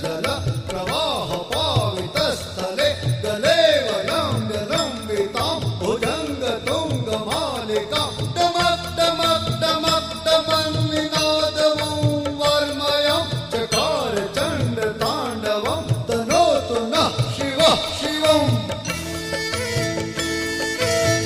जल प्रवाह पावितस्थले गले लम्ब्य लम्बितां भुजंग तुंग मालिका टमक टमक टमक टमन्निनादवं वर्मयं चकार चंड तांडवं तनोतु नः शिवः शिवम्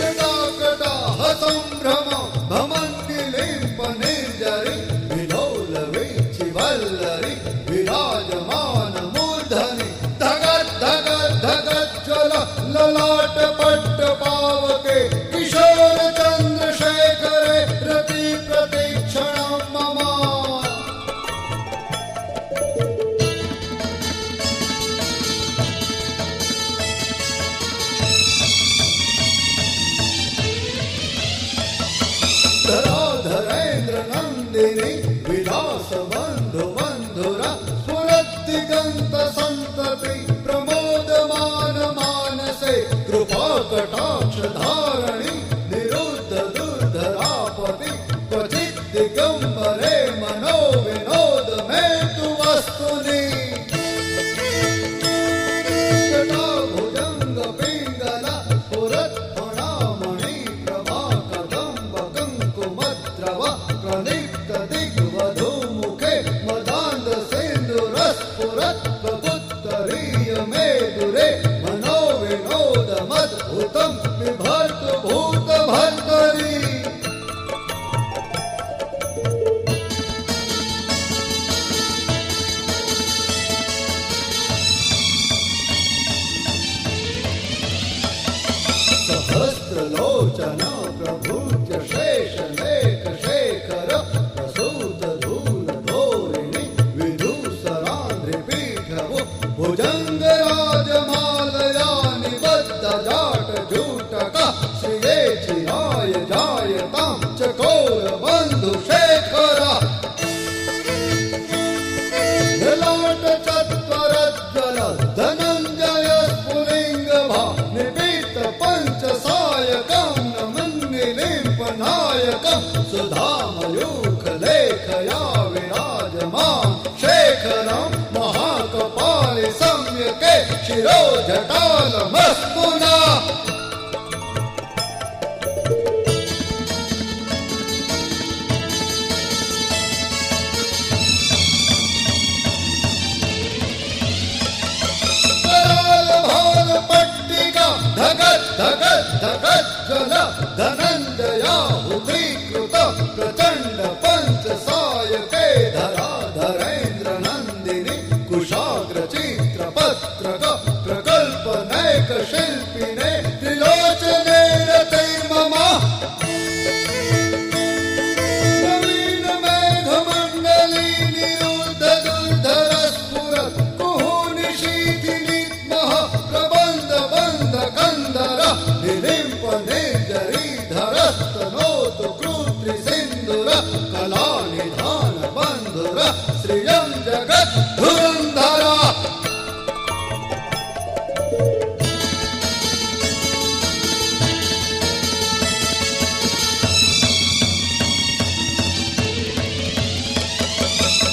जटाकटाह संभ्रमं भमन्निलिम्पनिर्जरि विलोलवीचिवल्लरि विराजमान मूर्धनि धगत् धगत् धगत् ज्वल ललाट पट्ट पावके किशोर चंद्रशेखरे रति प्रतीक्षणं मम धराधरेन्द्र नंदिनी विलास बंधु बंधुरा स्फुरद्दिगंत संतति प्रमोदमान मानसे कृपा कटाक्ष धारणी निरुद्ध दुर्धरापति क्वचित् दिगंबरे मनो विनोद मेतु वस्तुनि जटा भुजंग पिंगला स्फुरत्फणामणि प्रभा कदंब कंकुमद्रव प्रदीप्त दिग्वधूमुखे मदान्ध सिन्दूरस्फुरत् प्रभुत्तरीय मेदुरे मनो विनोदमद्भुतं बिभर्तु भूतभर्तरि सहस्रलोचना प्रभुज्य शेषलेख शेखर प्रसूत धूल धोरिणि विधूसरान्द्रिपीठवु भुजंग राजमालया निबद्ध जाट जूटक श्रिये चिराय जायतां चकोर बंधु शेखरा ललाट चत्वरज्वल धनंजय स्फुलिंग भा निपीत पंच सायकं नमन्निलिम्पनायकं सुधामयूख लेखया विराजमान् शेखरं महाकपालि सम्यके शिरोजटालमस्तुना कराल भाल पट्टिका धगत् धगत् धगत् ज्वल धनञ्जयाहुतीकृत प्रचण्ड पंच सायके धराधरेन्द्र नन्दिनि कुशाग्र चित्र पत्रक प्रकल्प नैक शिल्पिने त्रिलोचने रतिर्मम नवीन मेघमण्डली निरुद्ध दुर्धर स्फुरत् कुहूनिशीथिनित्मः प्रबन्ध बन्ध कन्धर निलिम्प निर्जरी धरस्तनोतु कृत्रि सिन्दूर कलानिधान बन्धुर श्रियं जगत् धुरन्धरा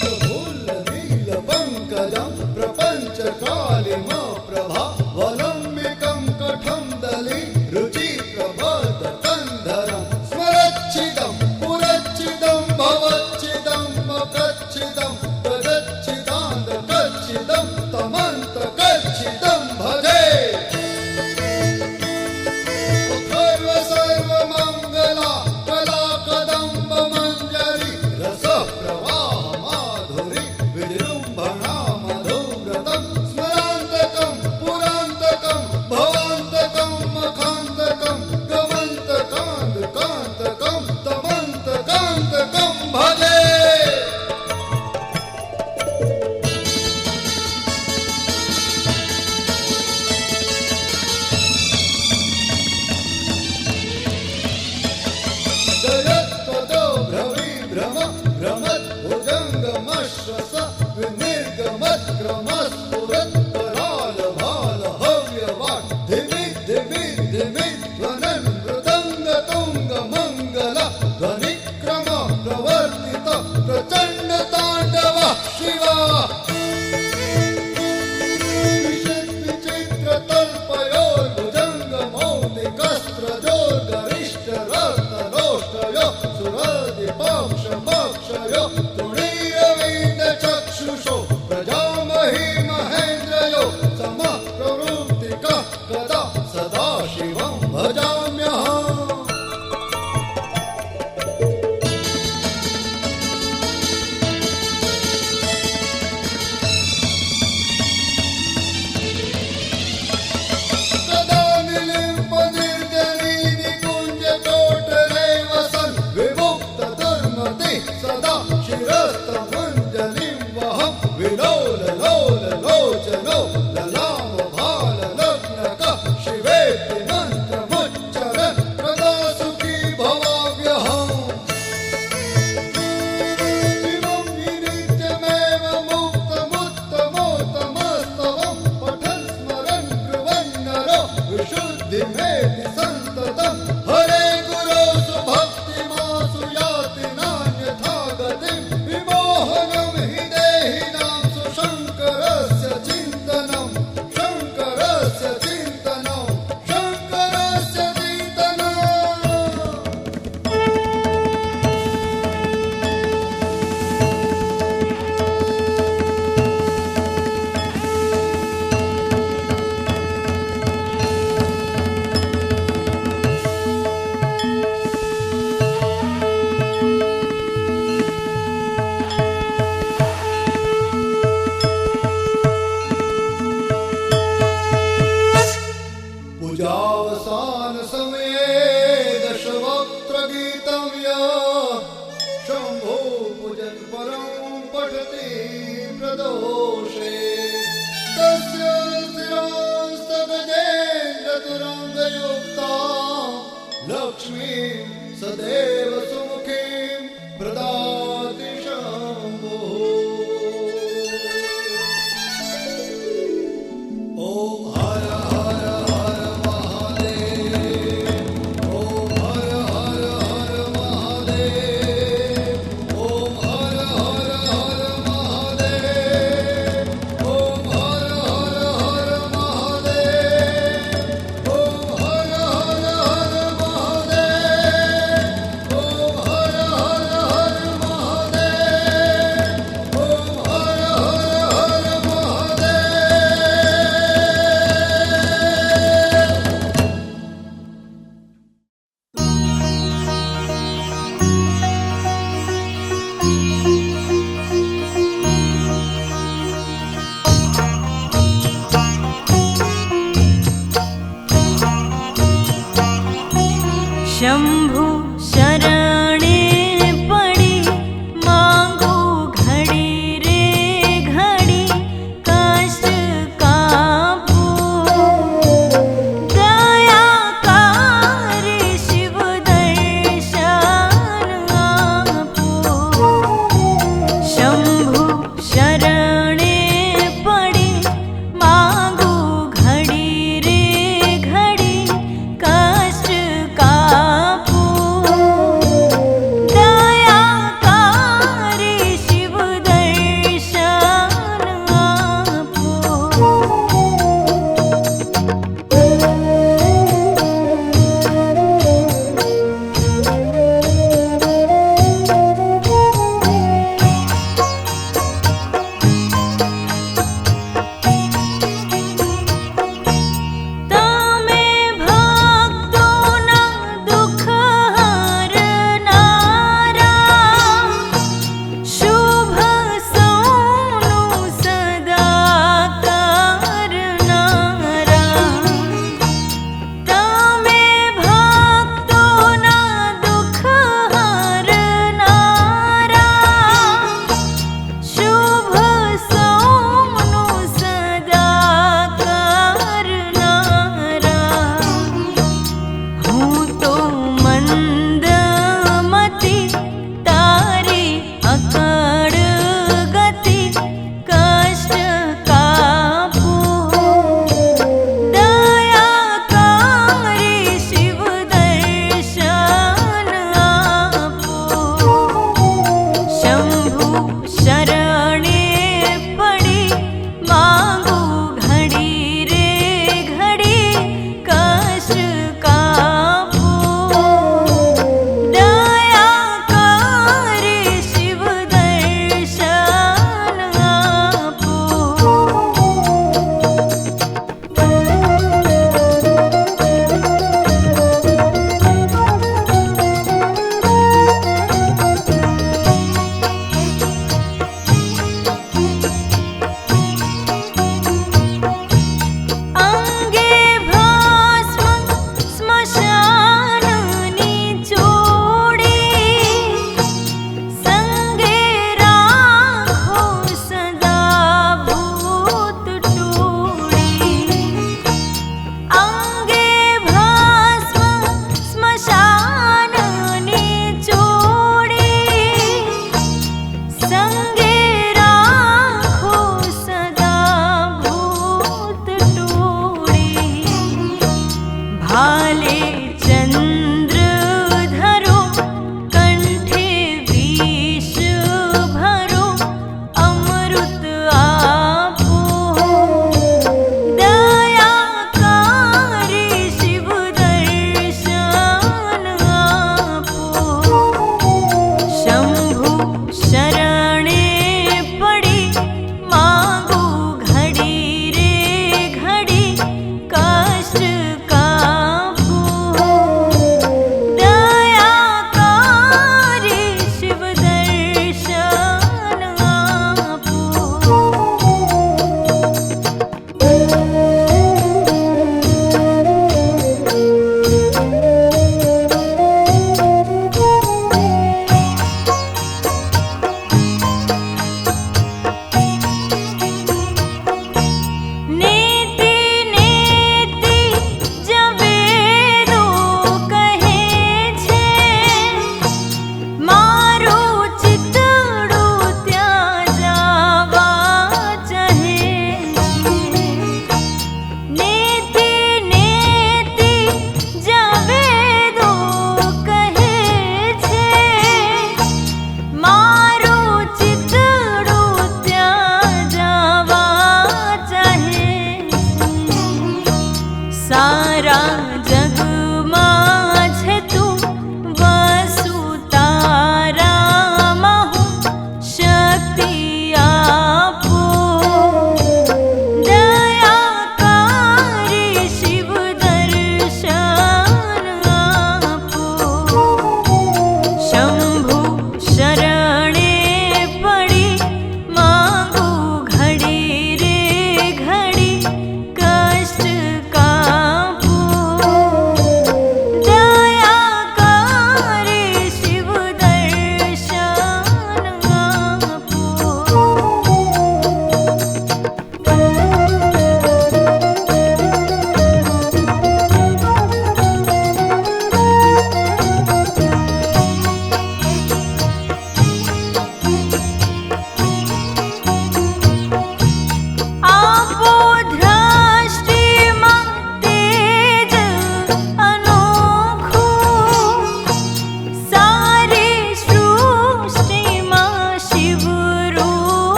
नील पंकजं प्रपंच कालिम प्रभा वलम्बिकं कठं दली रुचि प्रबोध कंधरं स्मरच्छिदं पुरच्छिदं भवच्छिदं मकच्छिदं तदच्छिदान्त कच्छिदं तमन्त कच्छिदं भजे अथर्व सर्वमङ्गला कला कदम्ब मञ्जरी रस प्रवाह माधुरी विजृम्भणा मधुव्रतं स्मरान्तकं पुरान्तकं भवान्तकं मखान्तकं गमन्तकान्तकान्तकं तमन्तकान्तकं भजे जयत्पदो भ्रविभ्रम भ्रमद्भुजङ्गमश्वस विनिर्गमत्क्रमस्फुरत् कराल भाल हव्यवाट् धिमि धिमि धिमि ध्वनन् मृदङ्ग तुङ्ग मङ्गल ध्वनिक्रम प्रवर्तित प्रचण्ड ताण्डव शिवा लोललोचनो ललामभाललग्नकः शिवेति मन्त्रमुच्चरन् प्रदा सुखी भवाव्यहम् इमं हि नित्यमेव मुक्तमुत्तमोत्तमस्तवं पठन् स्मरन् ब्रुवन् नरो विशुद्धिमेति सन्ततं हरे गुरो सुभक्तिमासु याति नान्यथा गतिं विमोहनं हि देहिनां सुशङ्करस्य चिन्तनं शङ्करस्य चिन्तनं शङ्करस्य चिन्तनम् पूजावसान समये दशवक्त्रगीतं यः शम्भो पूजन परं पठति प्रदोषे तस्य शिरस्तदजेन्द्रतुरङ्गयुक्तां लक्ष्मीं सदैव सुमुखीं प्रदाति शम्भुः ॐ हर हर हर महादेव ॐ हर हर हर महादेव ॐ हर हर हर महादेव ॐ हर हर हर महादेव ॐ हर हर हर महादेव ॐ हर हर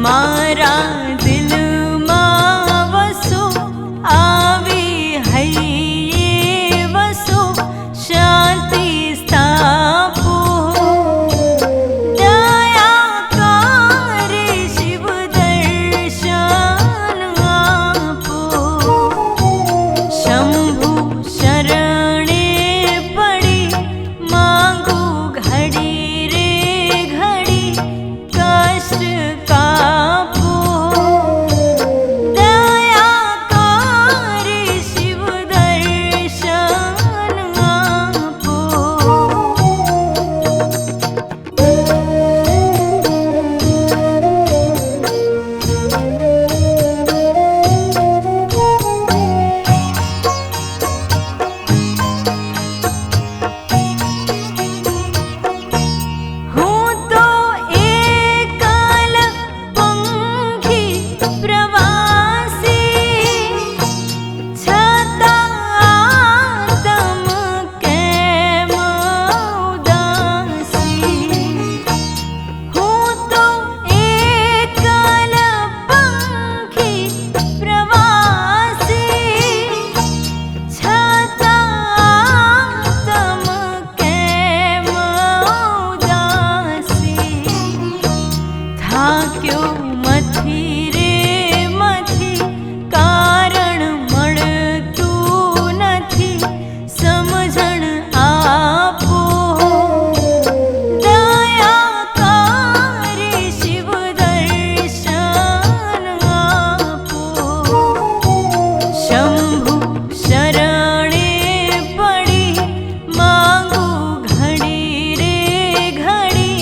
मारा दिलમાં વસો આવી હૈયે વસો શાંતિ સ્થાપો દયાકારે શિવ દર્શન આપો શંભુ શરણે પડી માંગુ ઘડી રે ઘડી કષ્ટ કાપો દયાકારે શિવ દર્શન આપો હું તો એકલ પંખી પ્રવાસી છતાં તમ કેમ ઉદાસી હું તો એકલ પંખી પ્રવાસી છતાં તમ કેમ ઉદાસી થાક્યો મથી રે મથી કારણ મળતું નથી સમજણ આપો દયાકારે શિવ દર્શન આપો શંભુ શરણે પડી માંગુ ઘડી રે ઘડી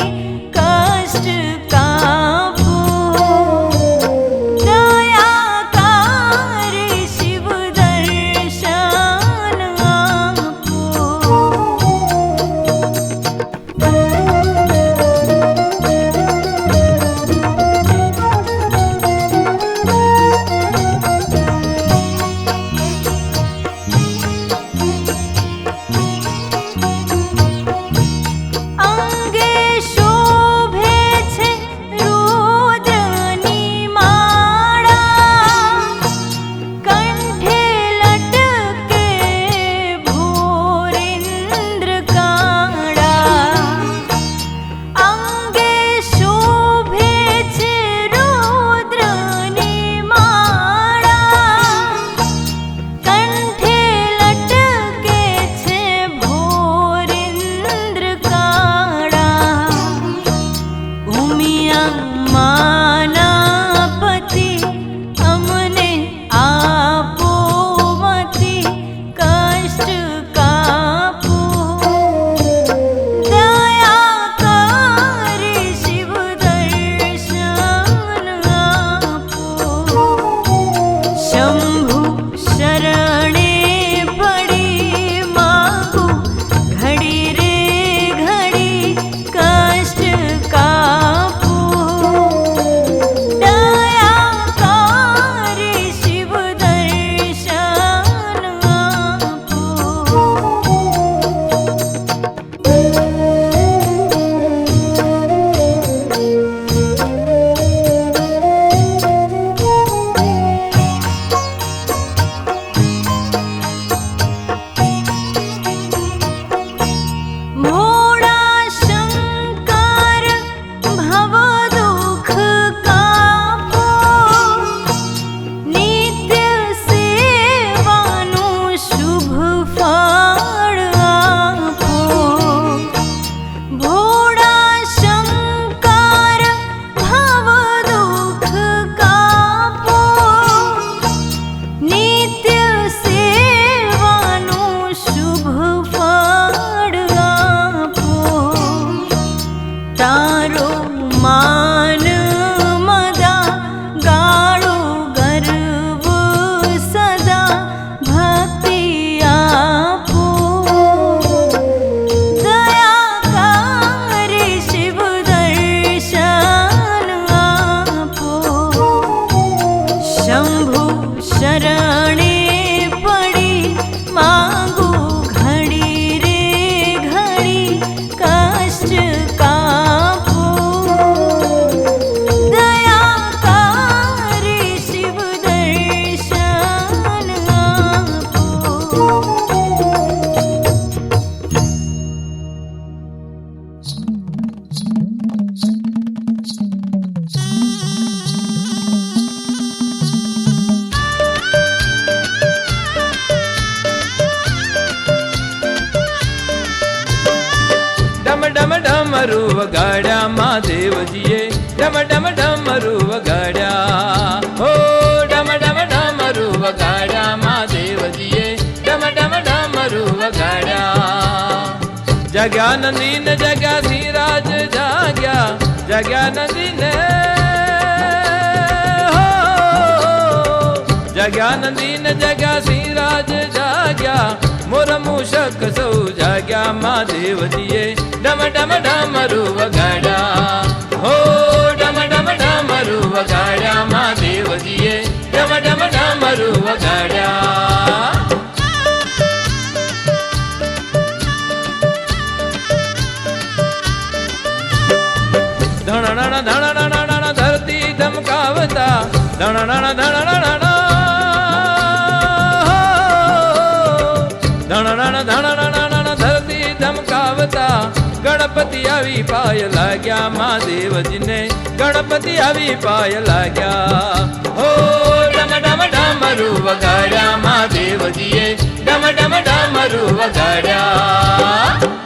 કષ્ટ કાપો દયાકારે શિવ દર્શન આપો અંગે શોભે છે રુદ્રની માળા કંઠે લટકે ભોરિન્દ્ર કાળા અંગે શોભે છે રુદ્રની માળા કંઠે લટકે છે ભોરિન્દ્ર કાળા ઉમિયા માના પતિ અમને આપો મતી કષ્ટ કાપો દયાકારે શિવ દર્શન આપો શંભુ શરણે પડી માંગુ ઘડી રે ઘડી કષ્ટ કાપો દયાકારે શિવ દર્શન આપો ભોળા શંકર ભવ દુઃખ કાપો નિત્ય સેવાનું શુભ ફળ આપો ભોળા શંકર ડમરુ વગાડ્યા મહાદેવજીએ ડમ ડમ ડમરુ વગાડ્યા હો ડમ ડમ ડમરુ વગાડ્યા મહાદેવજીએ ડમ ડમ ડમરુ વગાડ્યા જગ્યા નંદીન જગ્યા શ્રીરાજ જાગ્યા જગ્યા નંદીન જગ્યા નંદીન જગ્યા શ્રીરાજ જાગ્યા મોર મૂષક સૌ જાગ્યા મહાદેવજીએ ડમ ડમ ડમરુ વગાડ્યા હો ડમ ડમ ડમરુ વગાડ્યા મહાદેવજીએ ડમ ડમ ડમરુ વગાડ્યા ધણ ધણ ધરતી ધમકાવતા ધણ ધણ ધરતી ધમકાવતા ગણપતિ આવી પાય લાગ્યા મહાદેવજીને ગણપતિ આવી પાય લાગ્યા હો ડમ ડમ ડમરુ વગાડ્યા મહાદેવજીએ ડમ ડમ ડમરુ વગાડ્યા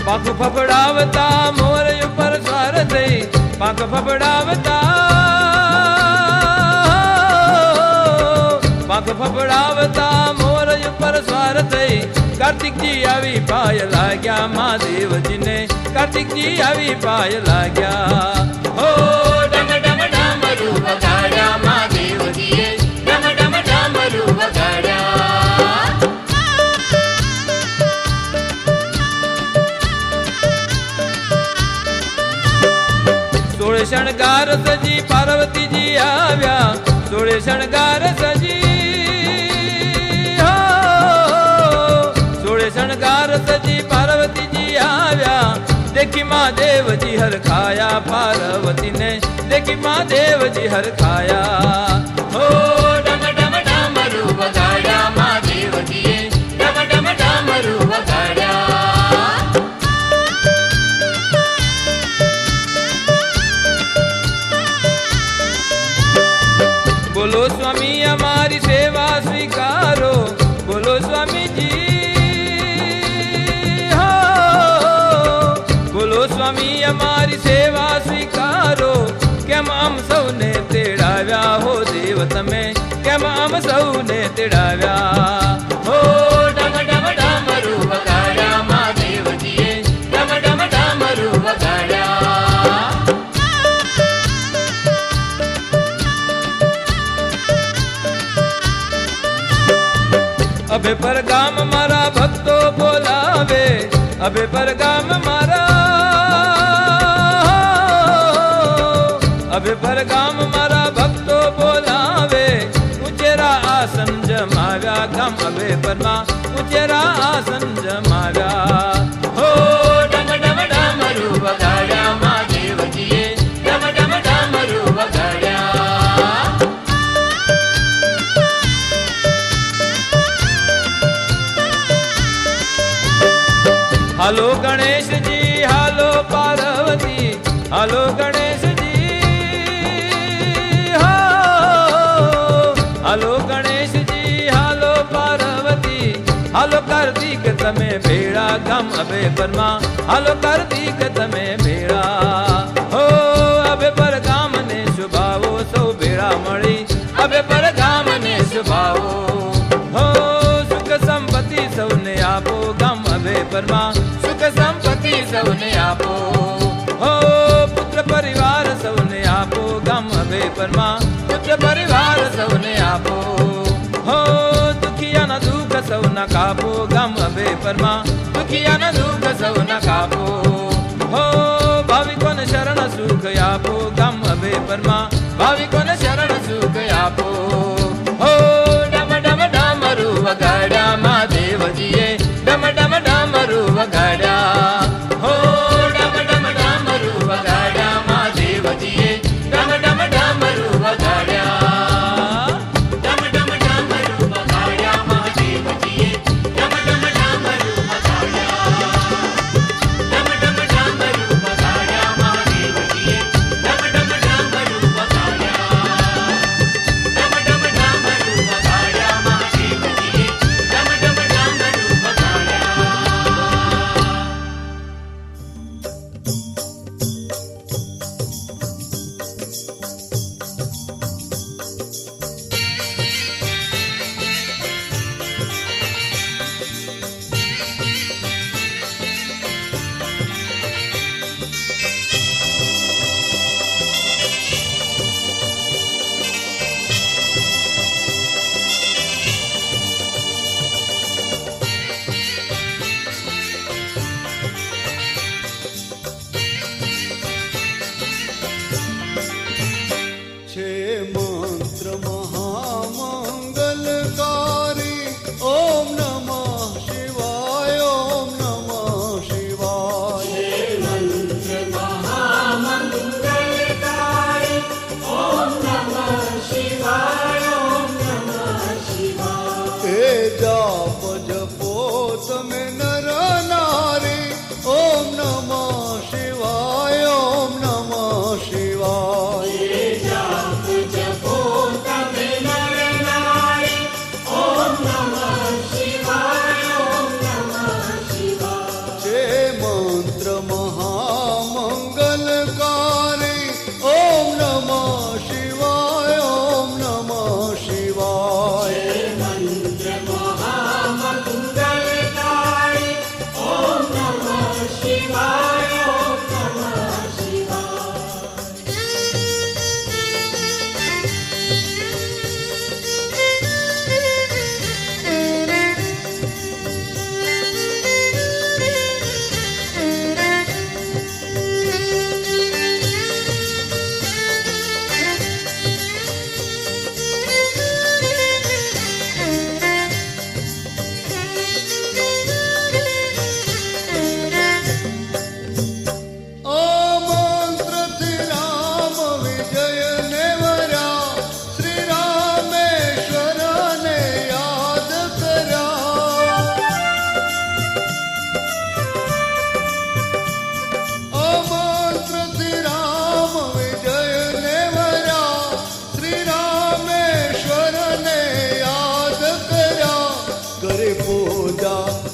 પાંખ ફફડાવતા મોર ઉપર સ્વાર થઈ પાંખ ફફડાવતા પાંખ ફફડાવતા મોર ઉપર સ્વાર થઈ કાર્તિકજી આવી પાય લાગ્યા મહાદેવજીને કાર્તિકજી આવી પાય લાગ્યા હો ડમ ડમ ડમરુ વગાડ્યા મહાદેવજીએ ડમ ડમ ડમરુ વગાડ્યા સોળે શણગાર સજી પાર્વતીજી આવ્યા સોળે શણગાર સજી સોળે શણગાર સજી પાર્વતીજી આવ્યા દેખી મહાદેવજી હરખાયા પાર્વતીને દેખી મહાદેવજી હરખાયા હો ડમ ડમ ડમરુ વગાડ્યા મહાદેવજીએ ડમ ડમ ડમરુ વગાડ્યા બોલો સ્વામી અમારી સેવા સ્વીકારો બોલો સ્વામીજી હો બોલો સ્વામી અમારી સેવા સ્વીકારો કેમ આમ સૌને તેડાવ્યા હો દેવ તમે કેમ આમ સૌને તેડાવ્યા હો ડમ ડમ ડમરુ વગાડ્યા મહાદેવજીએ ડમ ડમ ડમરુ વગાડ્યા અભે પર ગામ મારા ભક્તો બોલાવે અભે પર ગામ મારા અભે પર ગામ મારા ભક્તો બોલાવે ઉચેરા આસન જમાવ્યા ગામ અભે પરમાં ઉચેરા આસન જમાવ્યા હો ડમ ડમ ડમરુ વગાડ્યા મહાદેવજીએ ડમ ડમ ડમરુ વગાડ્યા હાલો ગણેશજી હાલો પાર્વતી હાલો ગણેશજી હાલો ગણેશજી હાલો પાર્વતી હાલો કાર્તિક તમે ભેળા ગામ અભે પરમાં હાલો કાર્તિક તમે ભેળા હો અભે પર ગામ ને શુભાવો સૌ ભેળા મળી અભે પર ગામ ને શુભાવો હો સુખ સંપત્તિ સૌને આપો ગામ અભે પરમાં સુખ સંપત્તિ સૌને આપો હો પુત્ર પરિવાર સૌને આપો ગામ અભે પરમાં પુત્ર પરિવાર સૌને આપો હો દુખિયાના દુઃખ સૌના કાપો ગામ અભે પરમાં દુખિયાના દુઃખ સૌના કાપો હો ભાવિકોને શરણ સુખ આપો ગામ અભે પરમાં ભાવિકોને શરણ સુખ આપો હો ડમ ડમ ડમરુ વગાડ્યા મહાદેવજીએ ડમ ડમ ડમરુ વગાડ્યા હો ડમ ડમ ડમરુ વગાડ્યા મહાદેવજીએ ડમ ડમ ડમરુ વગાડ્યા ડમ ડમ ડમરુ વગાડ્યા મહાદેવજીએ ડમ ડમ ડમરુ વગાડ્યા ડમ ડમ ડમરુ વગાડ્યા મહાદેવજીએ ડમ ડમ ડમરુ વગાડ્યા ડમ ડમ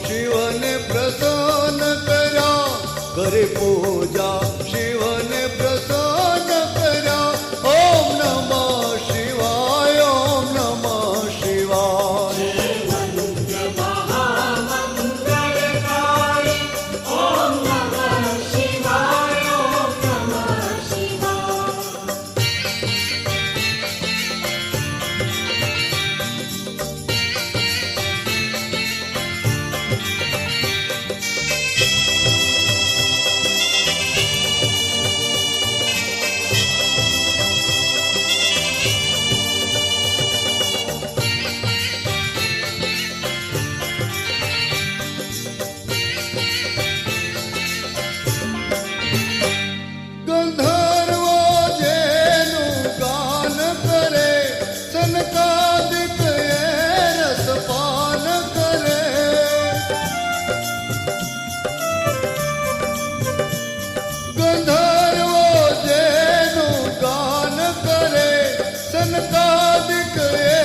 શિવને પ્રસન્ન કર્યા, કરે પૂજા શિવને પ્રસન્ન કર્યા. ઓમ નમઃ શિવાય, ઓમ નમઃ શિવાય. ગંધર્વો જેનું ગાન કરે, સનકાદિક એ રસપાન કરે. ગંધર્વો જેનું ગાન કરે, સનકાદિક એ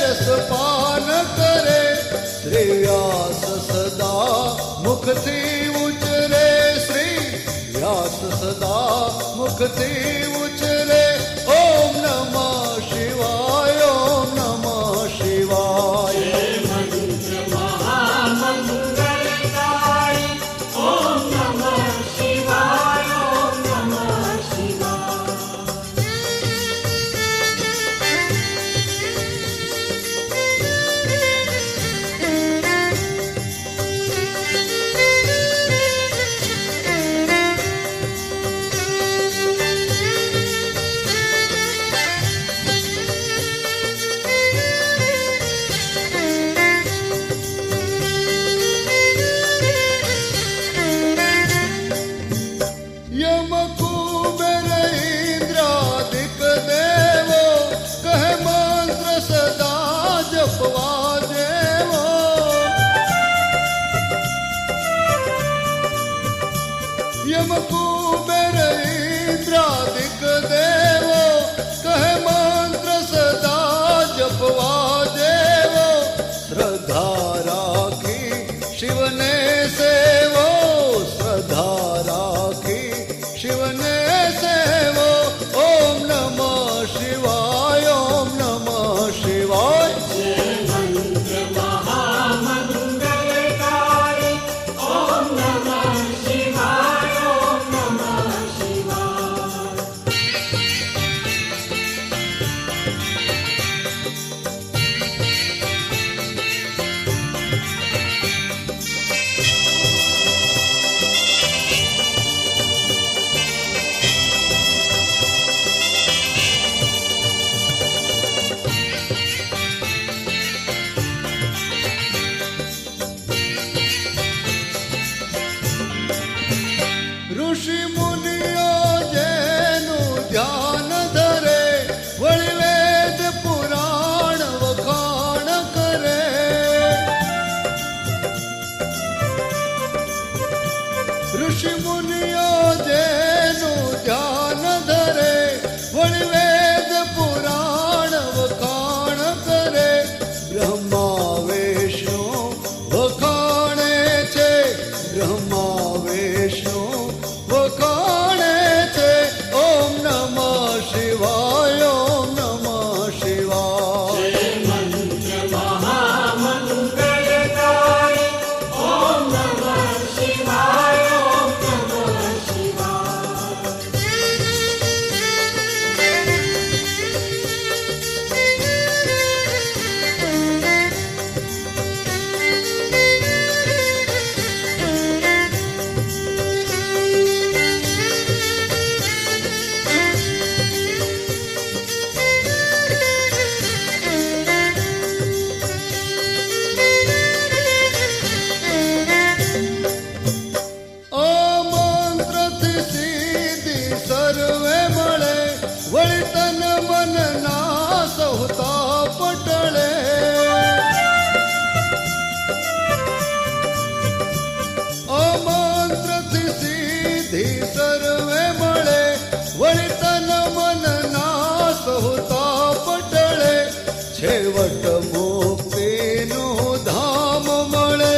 રસપાન કરે. શ્રી વ્યાસ સદા મુખથી ઉચરે, શ્રી વ્યાસ સદા મુખથી ઉચરે. ઓમ નમઃ શિવાય, ઓમ નમઃ શિવાય. યમ કુબેર ઇન્દ્રાદિક દેવો, કહે મંત્ર સદા જપવા દેવો. યમ કુબેર ઇન્દ્રાદિક દેવો, કહે મંત્ર સદા જપવા દેવો. શ્રદ્ધા રાખી શિવને સેવો, શ્રદ્ધા રાખી શિવને સેવો. ઓમ નમઃ શિવાય, ઓમ નમઃ શિવાય. ઋષિ મુનિઓ જેનું ધ્યાન ધરે, વળી વેદ પુરાણ વખાણ કરે. ઋષિ મુનિઓ જેનું ધ્યાન ધરે, વળી વેદ પુરાણ વખાણ કરે. બ્રહ્મા વિષ્ણુ વખાણે છે, બ્રહ્મા વિષ્ણુ વખાણે છે. ઓમ નમઃ શિવાય, ઓમ નમઃ શિવાય. છેવટ મુક્તિનું ધામ મળે,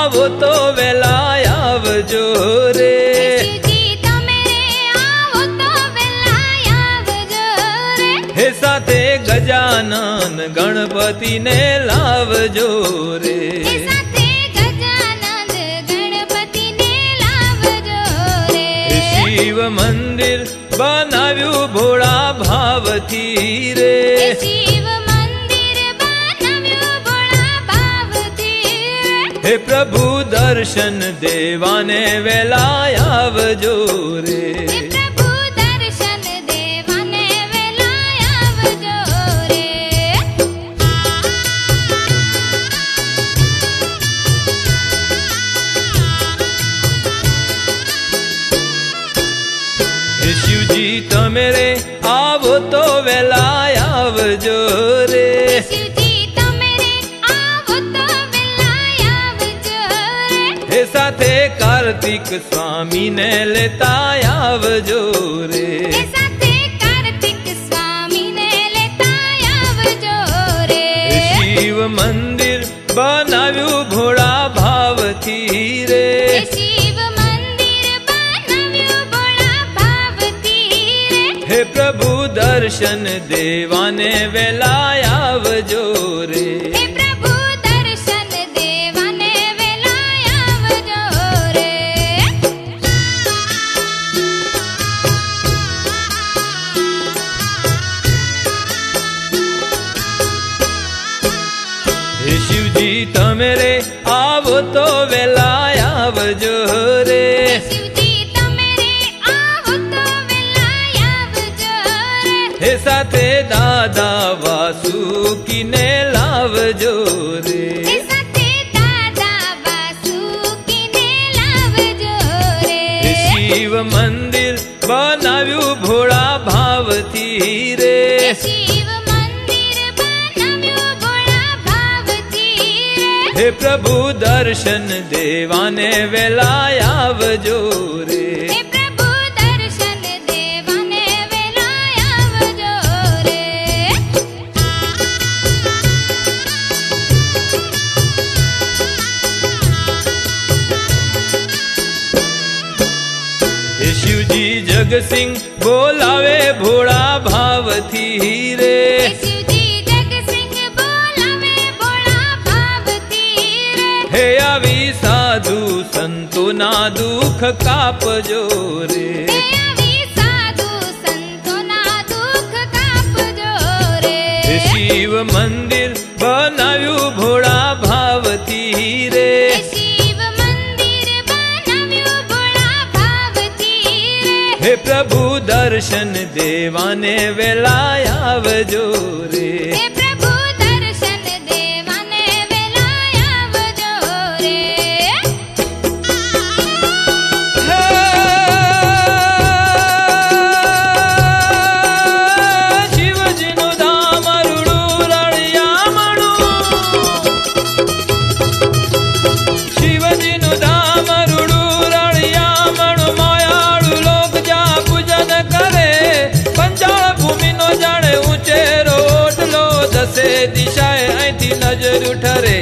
આવો તો વેલા આવજો રે. શિવજી તમે રે આવો તો વેલા આવજો રે. હે સાથે ગજાનન ગણપતિને લાવજો રે. એ સાથે ગજાનંદ ગણપતિને લાવજો રે. શિવ મંદિર બનાવ્યું ભોળા ભાવથી રે. એ શિવ મંદિર બનાવ્યું ભોળા ભાવથી. હે પ્રભુ દર્શન દેવાને વેલા આવજો રે. હે પ્રભુ દર્શન દેવાને વેલા આવજો રે. હે શિવજી તમે રે આવો તો વેલા આવજો રે. શિવજી તમે રે આવો તો વેલા આવજો રે. હે સાથે કાર્તિક સ્વામીને લેતા આવજો રે. એ સાથે કાર્તિક સ્વામીને લેતા આવજો રે. શિવ મંદિર બનાવ્યું ભોળા ભાવથી રે. એ શિવ મંદિર બનાવ્યું ભોળા ભાવથી. હે પ્રભુ દર્શન દેવાને વેલા આવજો રે. હે પ્રભુ દર્શન દેવાને વેલા આવજો રે. હે શિવજી તમે રે આવો તો વેલા આવજો રે. શિવજી તમે રે આવો તો વેલા આવજો રે. હે સાથે દાદા વાસુકીને લાવજો રે. એ સાથે દાદા વાસુકીને લાવજો રે. હે શિવ મંદિર બનાવ્યું ભોળા ભાવથી રે. એ શિવ મંદિર બનાવ્યું ભોળા ભાવથી. હે પ્રભુ દર્શન દેવાને વેલા આવજો રે. હે પ્રભુ દર્શન દેવાને વેલા આવજો રે. હે શિવજી જગસિંહ બોલાવે ભોળા ભાવથી રે. એ શિવજી જગસિંહ બોલાવે ભોળા ભાવથી. હે આવી સાધુ સંતોના દુઃખ કાપજો રે. હે આવી સાધુ સંતોના દુઃખ કાપજો રે. હે શિવ મંદિર બનાવ્યું ભોળા ભાવથી રે. એ શિવ મંદિર બનાવ્યું ભોળા ભાવથી. હે પ્રભુ દર્શન દેવાને વેલા આવજો રે. હે પ્રભુ દર્શન દેવાને વેલા આવજો રે. હે શિવજીનું ધામ રૂડું રળિયામણું. શિવજીનું ધામ રૂડું રળિયામણું. માયાળું લોક જ્યાં પૂજન કરે. પંચાળ ભૂમિનો જાણે ઊંચેરો ઓટલો. દસે દિશાએ અહીંથી નજર ઠરે.